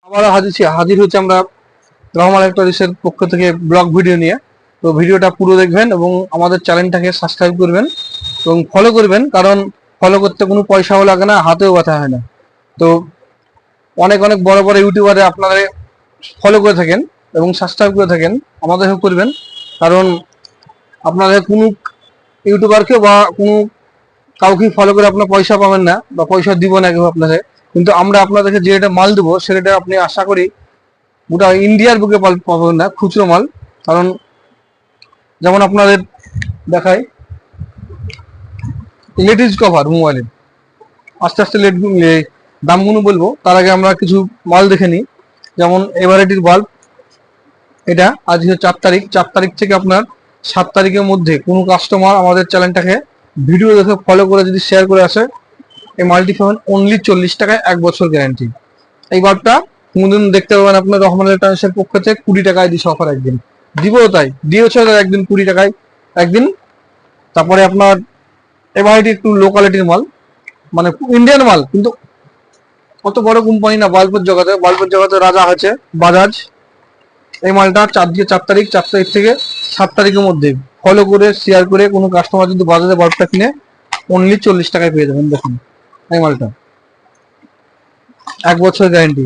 আবারও হাজির হচ্ছে আমরা রহমান ইলেকট্রনিক্সের পক্ষ থেকে ব্লগ ভিডিও নিয়ে। তো ভিডিওটা পুরো দেখবেন এবং আমাদের চ্যানেলটাকে সাবস্ক্রাইব করবেন এবং ফলো করবেন, কারণ ফলো করতে কোনো পয়সাও লাগে না, হাতেও ব্যথা হয় না। তো অনেক অনেক বড় বড় ইউটিউবারে আপনারা ফলো করে থাকেন এবং সাবস্ক্রাইব করে থাকেন, আমাদেরও করবেন। কারণ আপনাদের কোনো ইউটিউবারকে বা কোনো কাউকে ফলো করে আপনার পয়সা পাবেন না বা পয়সা দিব না কেউ আপনাকে, কিন্তু আমরা আপনাদেরকে যে রেটে মাল দেবো সে রেটে আপনি আশা করি গোটা ইন্ডিয়ার বুকে পাবেন না খুচরো মাল। কারণ যেমন আপনাদের দেখায় লেটেস্ট কভার মোবাইলের, আস্তে আস্তে দামগুলো বলবো, তার আগে আমরা কিছু মাল দেখে নিই। যেমন এভারেটির বাল্ব, এটা আজকে 4 তারিখ, 4 তারিখ থেকে আপনার 7 তারিখের মধ্যে কোনো কাস্টমার আমাদের চ্যানেলটাকে ভিডিও দেখে ফলো করে যদি শেয়ার করে আসে, এই মাল্টি পাবেন অনলি 40 টাকায় 1 বছর গ্যারান্টি। এই বাল্বটা কোনোদিন দেখতে পাবেন আপনার রহমান ইলেকট্রনিক্সের পক্ষ থেকে 20 টাকায় দিচ্ছে অফার, একদিন দিবও, তাই দিয়েছে একদিন 20 টাকায় একদিন। তারপরে আপনার এবার এটি একটু লোকালিটির মাল, মানে ইন্ডিয়ান মাল, কিন্তু অত বড় কোম্পানি না বাল্বের জগতে রাজা হচ্ছে বাজাজ। এই মালটা 4 তারিখ, 4 তারিখ থেকে 7 তারিখের মধ্যে ফলো করে শেয়ার করে কোনো কাস্টমার যদি বাজাজে বাল্বটা কিনে অনলি 40 টাকায় পেয়ে যাবেন। দেখুন এই মালটা 1 বছর গ্যারান্টি,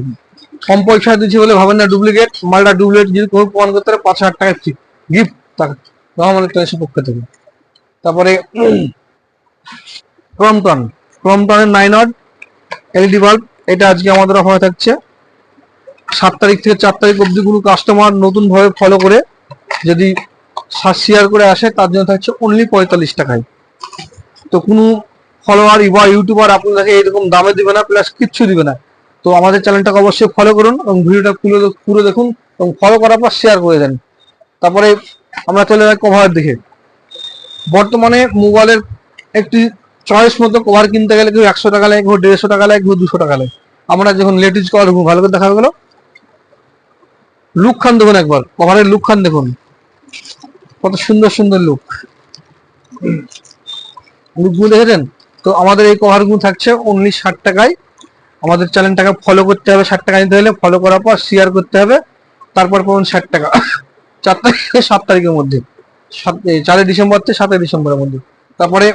কম পয়সা দিচ্ছি বলে ভাবেন না ডুপ্লিকেট। মালটা ডুপ্লিকেট যদি কোনো প্রমাণ করতে পারে 5,000 টাকায় ফ্রি গিফট রহমান ইলেকট্রনিক্সের পক্ষ থেকে। তারপরে ক্রমটনের 9 ওয়াট এলইডি বাল্ব, এটা আজকে আমাদের অফারে থাকছে 7 তারিখ থেকে 4 তারিখ অব্দি। কোনো কাস্টমার নতুন ভাবে ফলো করে যদি শেয়ার করে আসে তার জন্য থাকছে অনলি 45 টাকায়। তো কোনো ফলোয়ার বা ইউটিউবার আপনাদেরকে এরকম দামে দিবে না, প্লাস কিচ্ছু দিবে না। তো আমাদের চ্যানেলটাকে অবশ্যই ফলো করুন এবং ভিডিওটা পুরো দেখুন এবং ফলো করার পর শেয়ার করে দেন। তারপরে আমরা চলে যাই কভার দেখে। বর্তমানে মোবাইলের একটি চয়েস মতো কভার কিনতে গেলে কেউ 100 টাকা লাগে, কেউ 150 টাকা লাগে, কেউ 200 টাকা লাগে। আমরা যখন লেটেস্ট কভার ভালো করে দেখা গেল, লুক খান দেখুন, একবার কভারের লুক খান দেখুন, কত সুন্দর সুন্দর লুকগুলো দেখেছেন। তো আমাদের এই কভারগুলো থাকছে অনলি 60 টাকায়। আমাদের চ্যানেলটাকে ফলো করতে হবে, 60 টাকা নিতে হলে ফলো করার পর শেয়ার করতে হবে, তারপর পাবেন 60 টাকা 4 তারিখ থেকে 7 তারিখের মধ্যে, 4 ডিসেম্বর থেকে 7 ডিসেম্বরের মধ্যে। তারপরে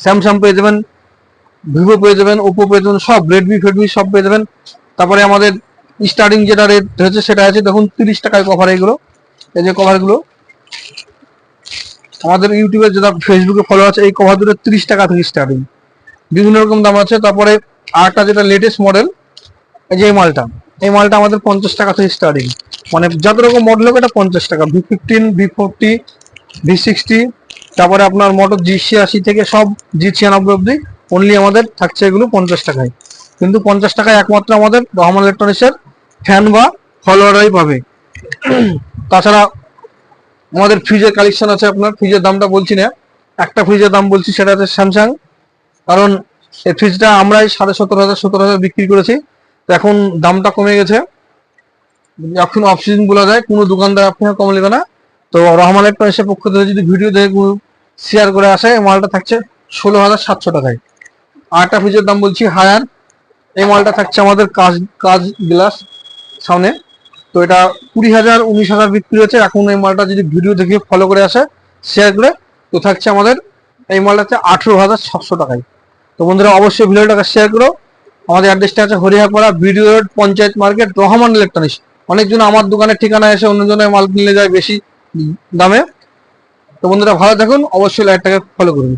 স্যামসাং পেয়ে যাবেন, ভিভো পেয়ে যাবেন, ওপো পেয়ে যাবেন, সব রেডমি সব পেয়ে যাবেন। তারপরে আমাদের স্টার্টিং যেটা রেট হচ্ছে সেটা আছে দেখুন 30 টাকায় কভার। এগুলো এই যে কভারগুলো আমাদের ইউটিউবে যেটা ফেসবুকে ফলো আছে, এই কভার দুটো 30 টাকা থেকে স্টার্টিং, বিভিন্ন রকম দাম আছে। তারপরে আরেকটা যেটা লেটেস্ট মডেল, এই যে এই মালটা আমাদের 50 টাকা থেকে স্টার্টিং, মানে যত রকম মডেল হবে এটা 50 টাকা। V15, V40, V60, তারপরে আপনার মোটর G86 থেকে সব G96 অব্দি অনলি আমাদের থাকছে এগুলো 50 টাকায়। কিন্তু 50 টাকায় একমাত্র আমাদের রহমান ইলেকট্রনিক্সের ফ্যান বা ফলোয়ারাই পাবে। তাছাড়া আমাদের ফ্রিজের কালেকশন আছে। আপনার ফ্রিজের দামটা বলছি না, একটা ফ্রিজের দাম বলছি, সেটা হচ্ছে স্যামসাং। কারণ এই ফ্রিজটা আমরাই 17,500 বিক্রি করেছি, তো এখন দামটা কমে গেছে, এখন অফ সিজন বলা যায়, কোনো দোকানদার আপনার কম নেবে না। তো রহমান ইলেকট্রনিক্সের পক্ষ থেকে যদি ভিডিও দেখে শেয়ার করে আসে, মালটা থাকছে 16,700 টাকায়। আর একটা ফ্রিজের দাম বলছি হায়ার, এই মালটা থাকছে আমাদের কাজ গ্লাস সামনে, তো এটা 20,000 19,000 বিক্রি হচ্ছে। এখন এই মালটা যদি ভিডিও দেখে ফলো করে আসে শেয়ার করে, তো থাকছে আমাদের এই মালটাতে 18,700 টাকায়। তো বন্ধুরা অবশ্যই ভিডিওটাকে শেয়ার করো। আমাদের অ্যাড্রেসটা আছে Harihapara video road, panchayat market, Rahman electronics. অনেকজন আমার দোকানের ঠিকানা এসে অন্যজনের মাল কিনলে যায় বেশি দামে। তো বন্ধুরা ভালো থাকুন, অবশ্যই লাইভটাকে ফলো করুন।